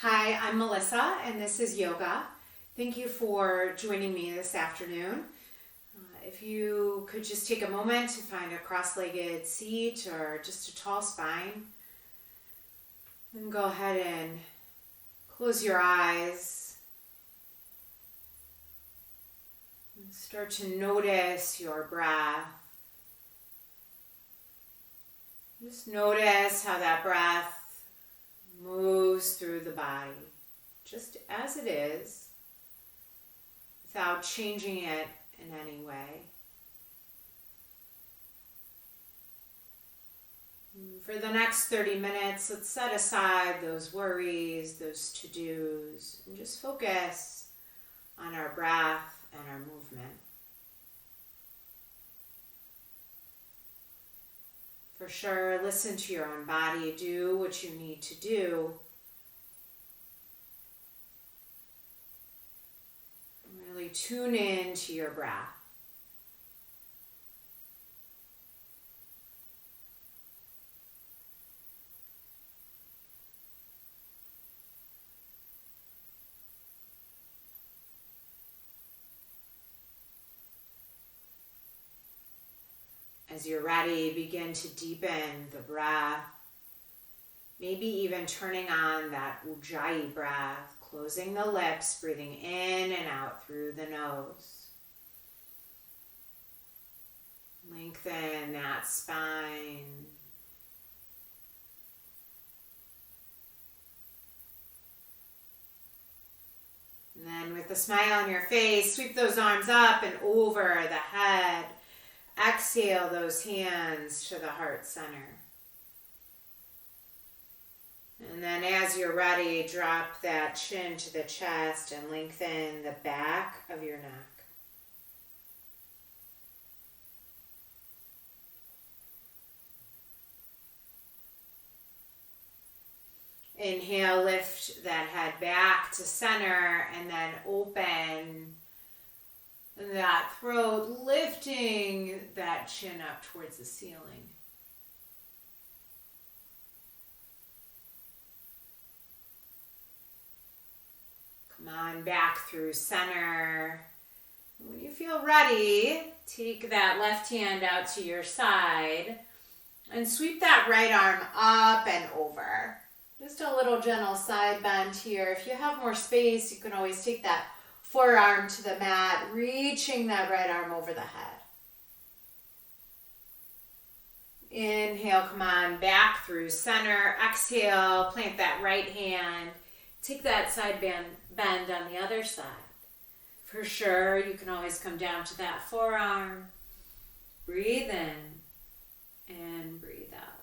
Hi, I'm Melissa, and this is yoga. Thank you for joining me this afternoon. If you could just take a moment to find a cross-legged seat or just a tall spine, then go ahead and close your eyes and start to notice your breath. Just notice how that breath moves through the body, just as it is, without changing it in any way. For the next 30 minutes, let's set aside those worries, those to-dos, and just focus on our breath and our movement. For sure, listen to your own body, do what you need to do. Really tune in to your breath. As you're ready, begin to deepen the breath. Maybe even turning on that Ujjayi breath, closing the lips, breathing in and out through the nose. Lengthen that spine. And then with a smile on your face, sweep those arms up and over the head. Exhale those hands to the heart center. And then as you're ready, drop that chin to the chest and lengthen the back of your neck. Inhale, lift that head back to center and then open that throat, lifting that chin up towards the ceiling. Come on back through center. When you feel ready, take that left hand out to your side and sweep that right arm up and over. Just a little gentle side bend here. If you have more space, you can always take that forearm to the mat, reaching that right arm over the head. Inhale, come on back through center. Exhale, plant that right hand. Take that side bend on the other side. For sure, you can always come down to that forearm. Breathe in and breathe out.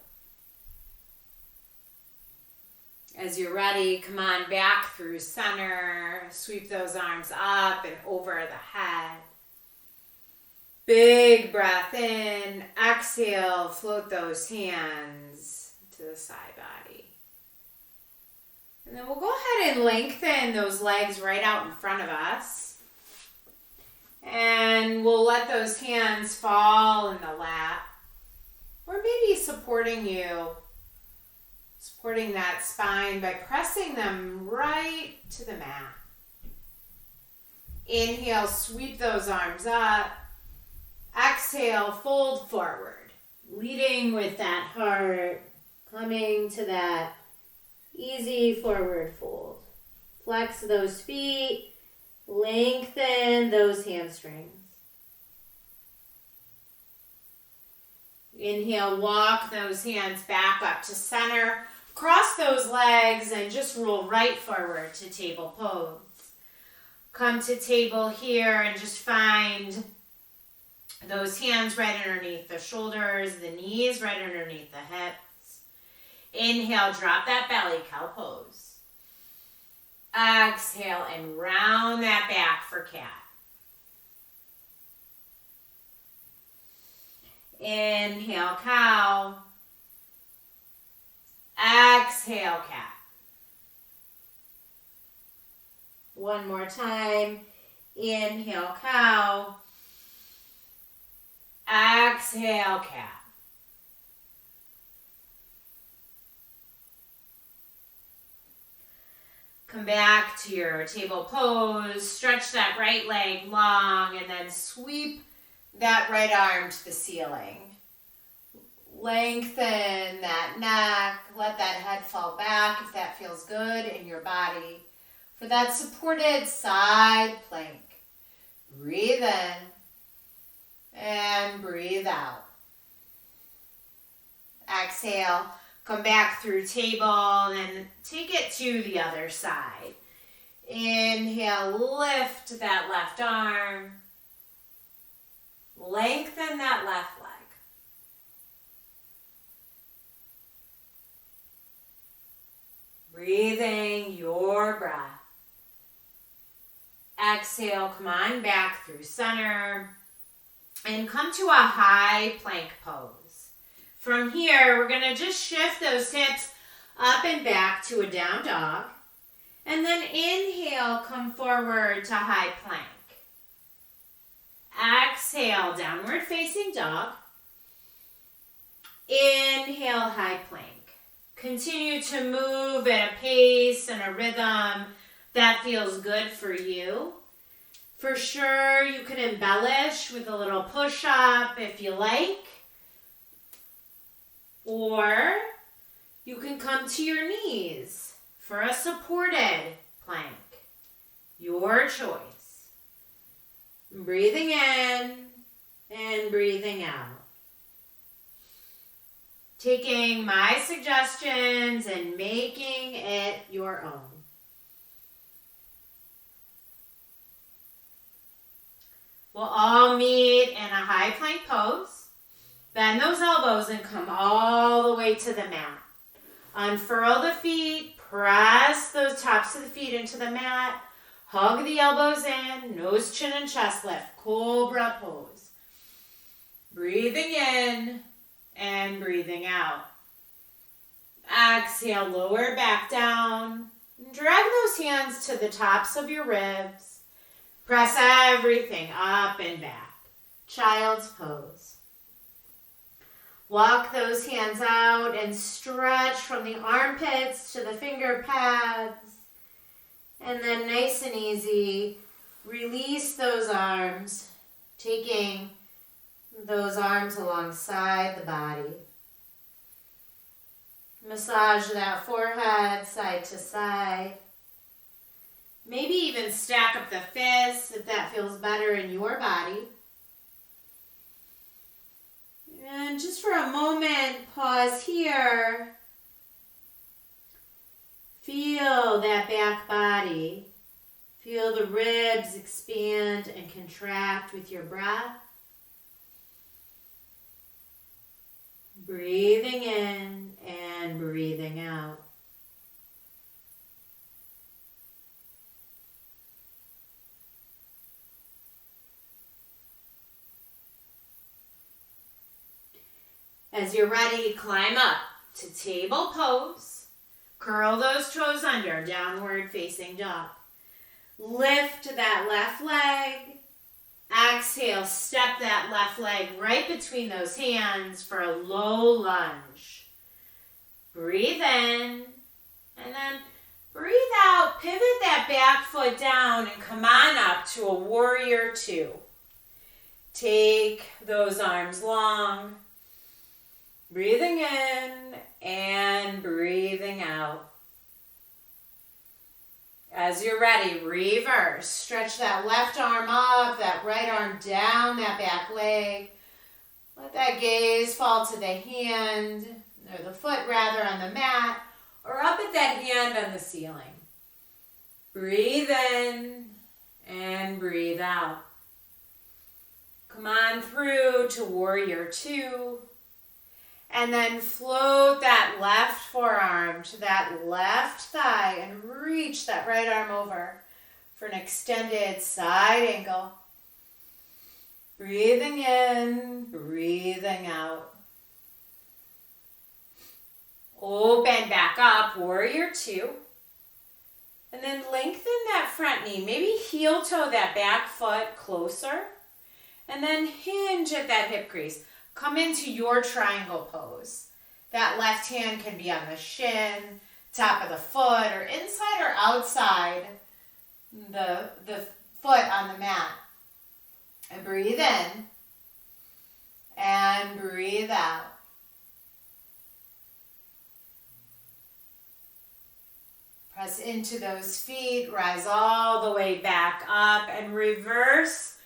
As you're ready, come on back through center. Sweep those arms up and over the head. Big breath in. Exhale, float those hands to the side body. And then we'll go ahead and lengthen those legs right out in front of us. And we'll let those hands fall in the lap. Or maybe supporting that spine by pressing them right to the mat. Inhale, sweep those arms up. Exhale, fold forward. Leading with that heart, coming to that easy forward fold. Flex those feet, lengthen those hamstrings. Inhale, walk those hands back up to center. Cross those legs and just roll right forward to table pose. Come to table here and just find those hands right underneath the shoulders, the knees right underneath the hips. Inhale, drop that belly, cow pose. Exhale and round that back for cat. Inhale, cow. Exhale, cat. One more time. Inhale, cow. Exhale, cat. Come back to your table pose. Stretch that right leg long and then sweep that right arm to the ceiling. Lengthen that neck. Let that head fall back if that feels good in your body. For that supported side plank. Breathe in and breathe out. Exhale. Come back through table and take it to the other side. Inhale, lift that left arm. Lengthen that left leg. Breathing your breath. Exhale, come on back through center. And come to a high plank pose. From here, we're going to just shift those hips up and back to a down dog. And then inhale, come forward to high plank. Exhale, downward facing dog. Inhale, high plank. Continue to move at a pace and a rhythm that feels good for you. For sure, you can embellish with a little push-up if you like. Or you can come to your knees for a supported plank. Your choice. Breathing in and breathing out. Taking my suggestions and making it your own. We'll all meet in a high plank pose. Bend those elbows and come all the way to the mat. Unfurl the feet, press those tops of the feet into the mat. Hug the elbows in, nose, chin, and chest lift. Cobra pose. Breathing in and breathing out. Exhale, lower back down. Drag those hands to the tops of your ribs. Press everything up and back. Child's pose. Walk those hands out and stretch from the armpits to the finger pads. And then nice and easy, release those arms, taking those arms alongside the body. Massage that forehead side to side. Maybe even stack up the fists if that feels better in your body. And just for a moment, pause here. Feel that back body. Feel the ribs expand and contract with your breath. Breathing in and breathing out. As you're ready, climb up to table pose. Curl those toes under, downward facing dog. Lift that left leg. Exhale, step that left leg right between those hands for a low lunge. Breathe in, and then breathe out. Pivot that back foot down and come on up to a warrior two. Take those arms long. Breathing in and breathing out. As you're ready, reverse. Stretch that left arm up, that right arm down, that back leg. Let that gaze fall to the hand, or the foot rather, on the mat, or up at that hand on the ceiling. Breathe in and breathe out. Come on through to warrior two. And then float that left forearm to that left thigh and reach that right arm over for an extended side angle. Breathing in, breathing out. Open back up, warrior two. And then lengthen that front knee. Maybe heel toe that back foot closer. And then hinge at that hip crease. Come into your triangle pose. That left hand can be on the shin. top of the foot or inside or outside the foot on the mat. And breathe in and breathe out. Press into those feet, rise all the way back up and reverse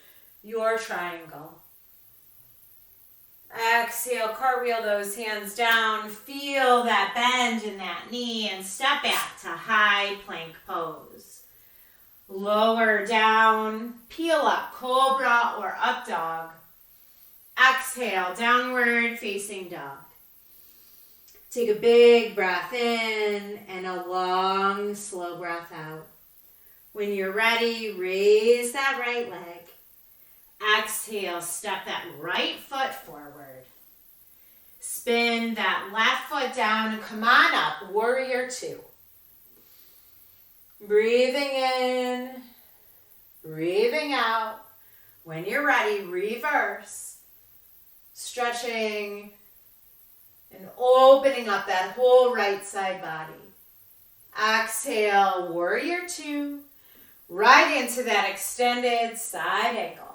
your triangle. Exhale, cartwheel those hands down. Feel that bend in that knee and step back to high plank pose. Lower down, peel up, cobra or up dog. Exhale, downward facing dog. Take a big breath in and a long, slow breath out. When you're ready, raise that right leg. Exhale, step that right foot forward. Spin that left foot down and come on up, warrior two. Breathing in, breathing out. When you're ready, reverse. Stretching and opening up that whole right side body. Exhale, warrior two. Right into that extended side angle.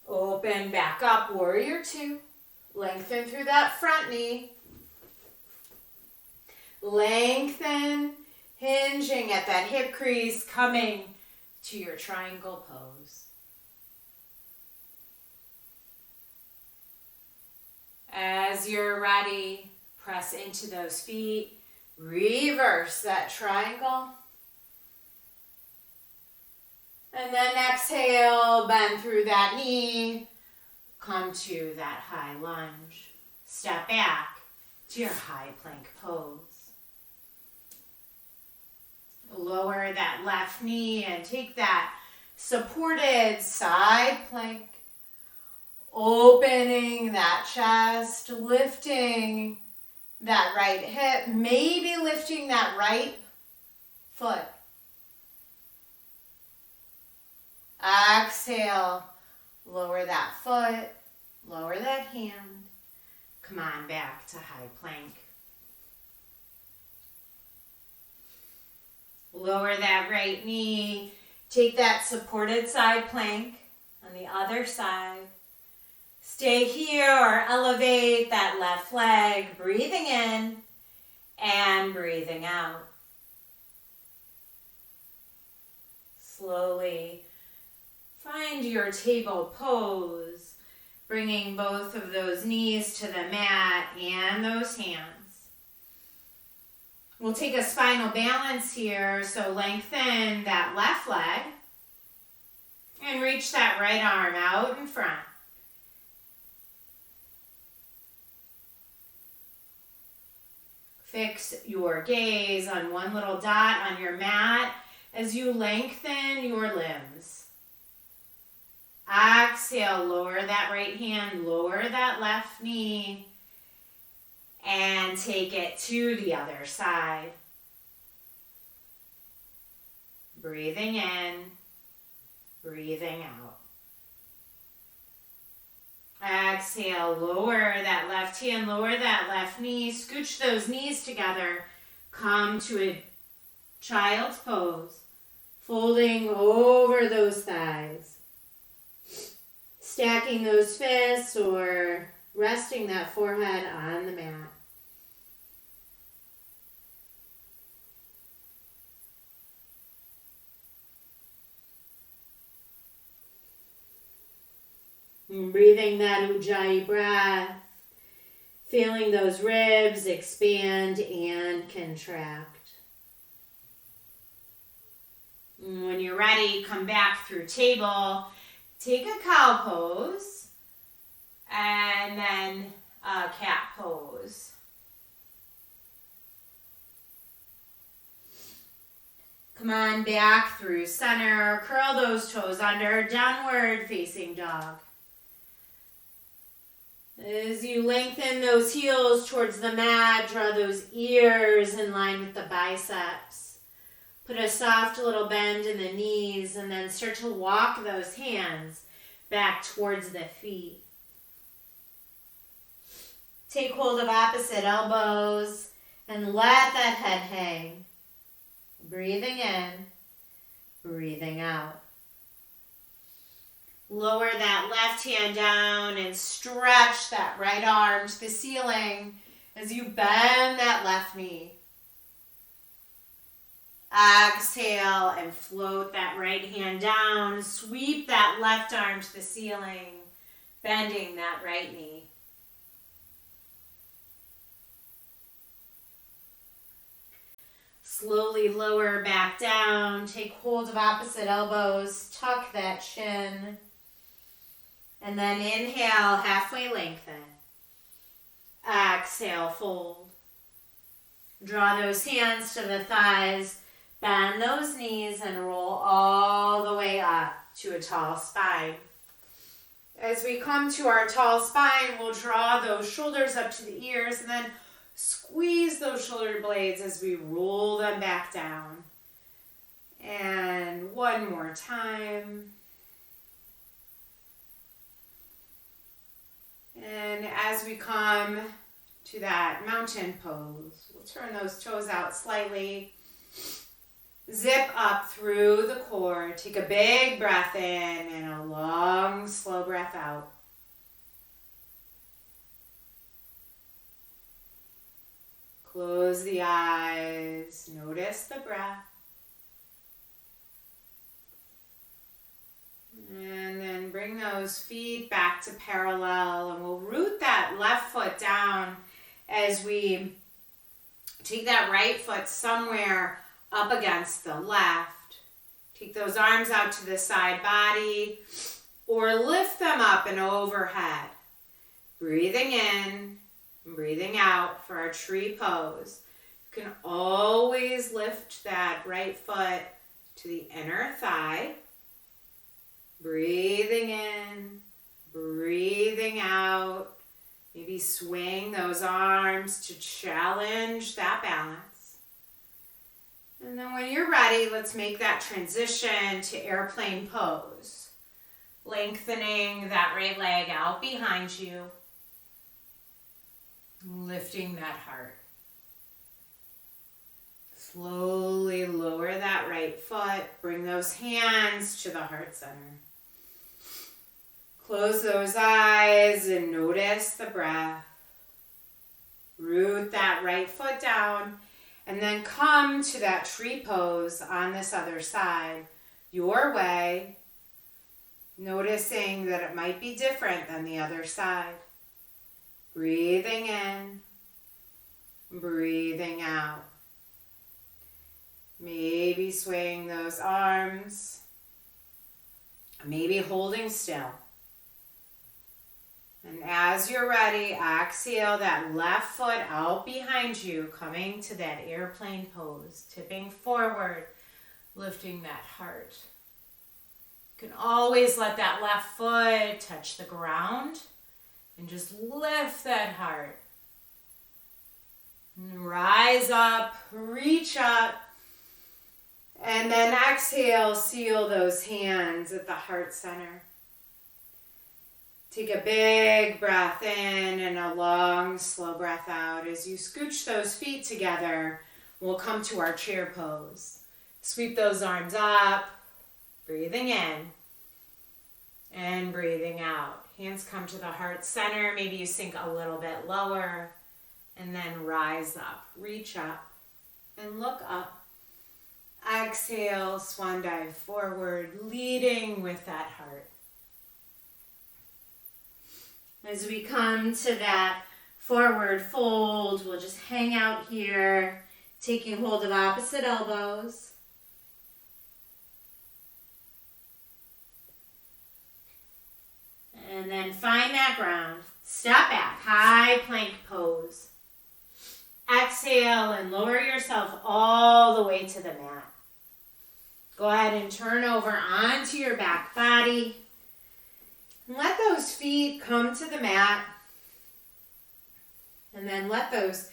Open back up, warrior two. Lengthen through that front knee. Lengthen, hinging at that hip crease, coming to your triangle pose. As you're ready, press into those feet. Reverse that triangle. And then exhale, bend through that knee. Come to that high lunge. Step back to your high plank pose. Lower that left knee and take that supported side plank. Opening that chest, lifting that right hip, maybe lifting that right foot. Exhale, lower that foot, lower that hand. Come on back to high plank. Lower that right knee. Take that supported side plank on the other side. Stay here or elevate that left leg, breathing in and breathing out. Slowly find your table pose, bringing both of those knees to the mat and those hands. We'll take a spinal balance here, so lengthen that left leg and reach that right arm out in front. Fix your gaze on one little dot on your mat as you lengthen your limbs. Exhale, lower that right hand, lower that left knee, and take it to the other side. Breathing in, breathing out. Exhale, lower that left hand, lower that left knee, scooch those knees together. Come to a child's pose, folding over those thighs. Stacking those fists or resting that forehead on the mat. And breathing that Ujjayi breath, feeling those ribs expand and contract. And when you're ready, come back through table. Take a cow pose and then a cat pose. Come on back through center. Curl those toes under. Downward facing dog. As you lengthen those heels towards the mat, draw those ears in line with the biceps. Put a soft little bend in the knees and then start to walk those hands back towards the feet. Take hold of opposite elbows and let that head hang. Breathing in, breathing out. Lower that left hand down and stretch that right arm to the ceiling as you bend that left knee. Exhale and float that right hand down. Sweep that left arm to the ceiling, bending that right knee. Slowly lower back down. Take hold of opposite elbows. Tuck that chin. And then inhale, halfway lengthen. Exhale, fold. Draw those hands to the thighs. Bend those knees and roll all the way up to a tall spine. As we come to our tall spine, we'll draw those shoulders up to the ears and then squeeze those shoulder blades as we roll them back down. And one more time. And as we come to that mountain pose, we'll turn those toes out slightly. Zip up through the core. Take a big breath in and a long, slow breath out. Close the eyes. Notice the breath. And then bring those feet back to parallel, and we'll root that left foot down as we take that right foot somewhere up against the left. Take those arms out to the side body or lift them up and overhead. Breathing in and breathing out for our tree pose. You can always lift that right foot to the inner thigh. Breathing in, breathing out. Maybe swing those arms to challenge that balance. And then when you're ready, let's make that transition to airplane pose. Lengthening that right leg out behind you. Lifting that heart. Slowly lower that right foot. Bring those hands to the heart center. Close those eyes and notice the breath. Root that right foot down and then come to that tree pose on this other side, your way, noticing that it might be different than the other side. Breathing in, breathing out. Maybe swaying those arms, maybe holding still. And as you're ready, exhale that left foot out behind you, coming to that airplane pose, tipping forward, lifting that heart. You can always let that left foot touch the ground and just lift that heart. And rise up, reach up, and then exhale, seal those hands at the heart center. Take a big breath in and a long, slow breath out. As you scooch those feet together, we'll come to our chair pose. Sweep those arms up, breathing in and breathing out. Hands come to the heart center. Maybe you sink a little bit lower and then rise up. Reach up and look up. Exhale, swan dive forward, leading with that heart. As we come to that forward fold, we'll just hang out here, taking hold of opposite elbows. And then find that ground. Step back, high plank pose. Exhale and lower yourself all the way to the mat. Go ahead and turn over onto your back body. Let those feet come to the mat. And then let those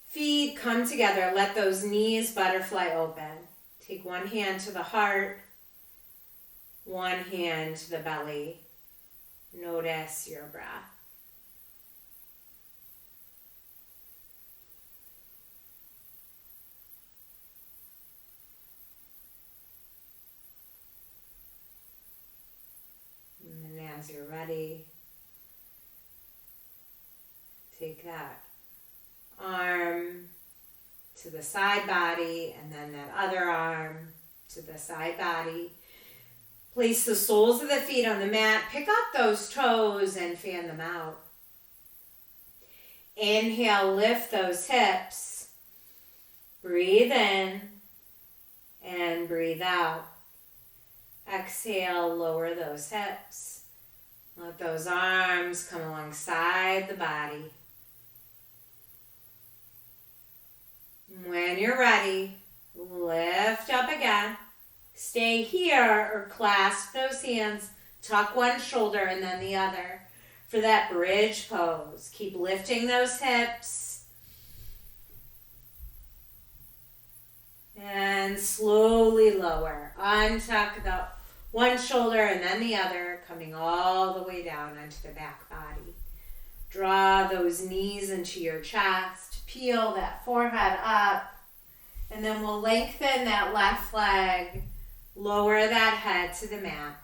feet come together. Let those knees butterfly open. Take one hand to the heart, one hand to the belly. Notice your breath. as you're ready, take that arm to the side body and then that other arm to the side body. Place the soles of the feet on the mat. Pick up those toes and fan them out. Inhale, lift those hips. Breathe in and breathe out. Exhale, lower those hips. Let those arms come alongside the body. When you're ready, lift up again. Stay here or clasp those hands. Tuck one shoulder and then the other for that bridge pose. Keep lifting those hips. And slowly lower. Untuck the one shoulder and then the other, coming all the way down onto the back body. Draw those knees into your chest. Peel that forehead up. And then we'll lengthen that left leg. Lower that head to the mat.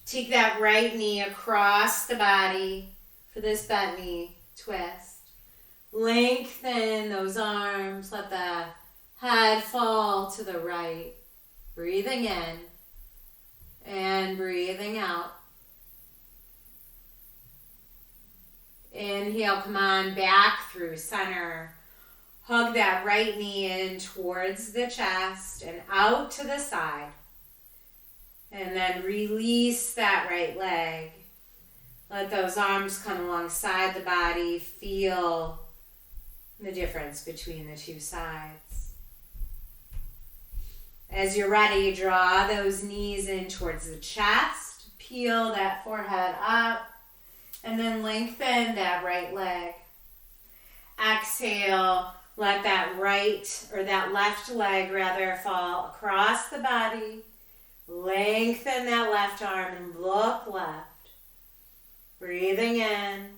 Take that right knee across the body for this bent knee twist. Lengthen those arms. Let the head fall to the right. Breathing in and breathing out. Inhale, come on back through center. Hug that right knee in towards the chest and out to the side. And then release that right leg. Let those arms come alongside the body. Feel the difference between the two sides. As you're ready, draw those knees in towards the chest. Peel that forehead up. And then lengthen that right leg. Exhale. Let that left leg fall across the body. Lengthen that left arm and look left. Breathing in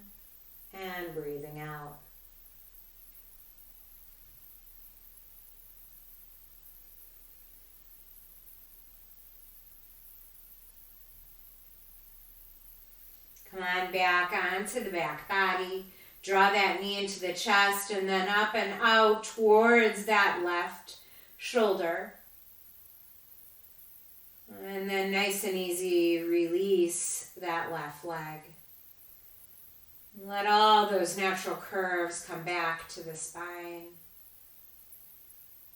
and breathing out. Come on back onto the back body. Draw that knee into the chest and then up and out towards that left shoulder. And then nice and easy, release that left leg. Let all those natural curves come back to the spine.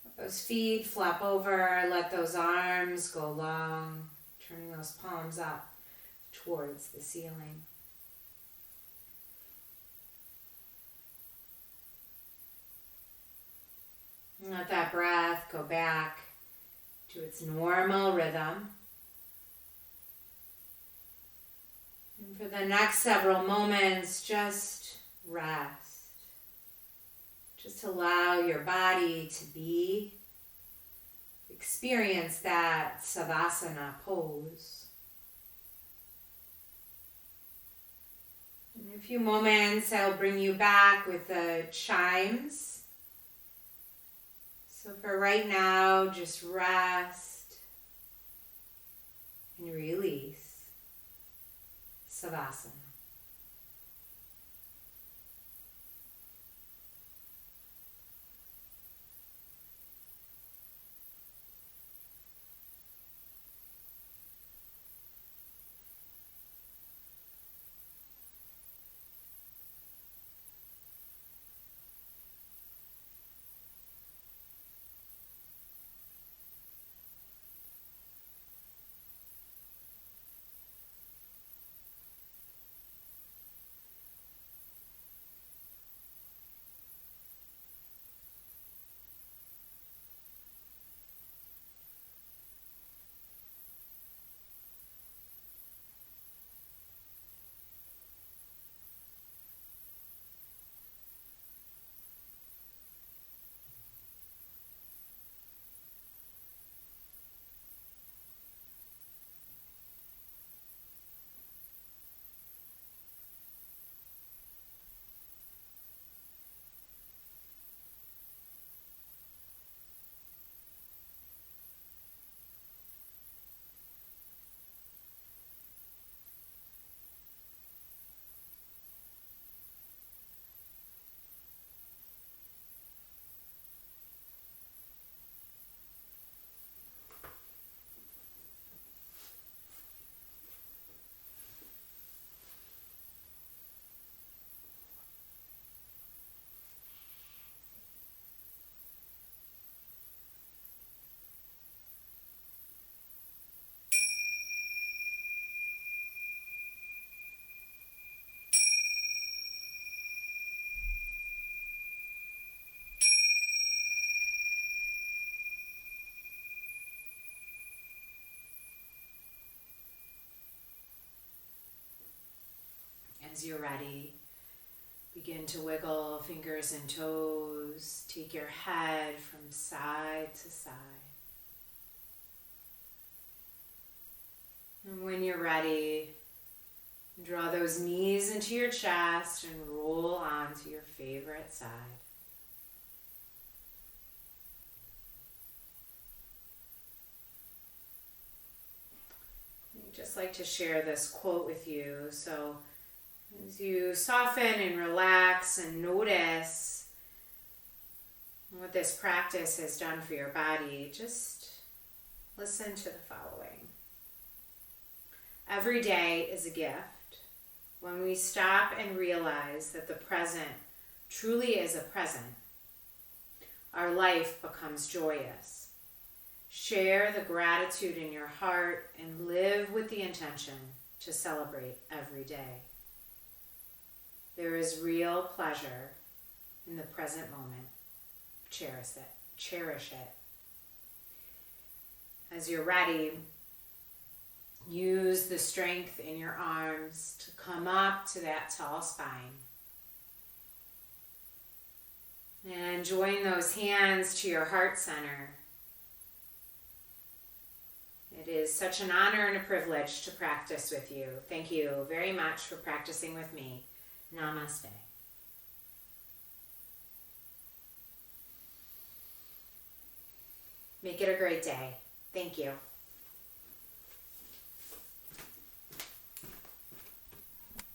Let those feet flop over. Let those arms go long, turning those palms up towards the ceiling. Let that breath go back to its normal rhythm. And for the next several moments, just rest. Just allow your body to be. Experience that Savasana pose. In a few moments, I'll bring you back with the chimes. So for right now, just rest and release. Savasana. As you're ready, begin to wiggle fingers and toes. Take your head from side to side. And when you're ready, draw those knees into your chest and roll onto your favorite side. I'd just like to share this quote with you. So as you soften and relax and notice what this practice has done for your body, just listen to the following. Every day is a gift. When we stop and realize that the present truly is a present, our life becomes joyous. Share the gratitude in your heart and live with the intention to celebrate every day. There is real pleasure in the present moment. Cherish it. Cherish it. As you're ready, use the strength in your arms to come up to that tall spine. And join those hands to your heart center. It is such an honor and a privilege to practice with you. Thank you very much for practicing with me. Namaste. Make it a great day. Thank you.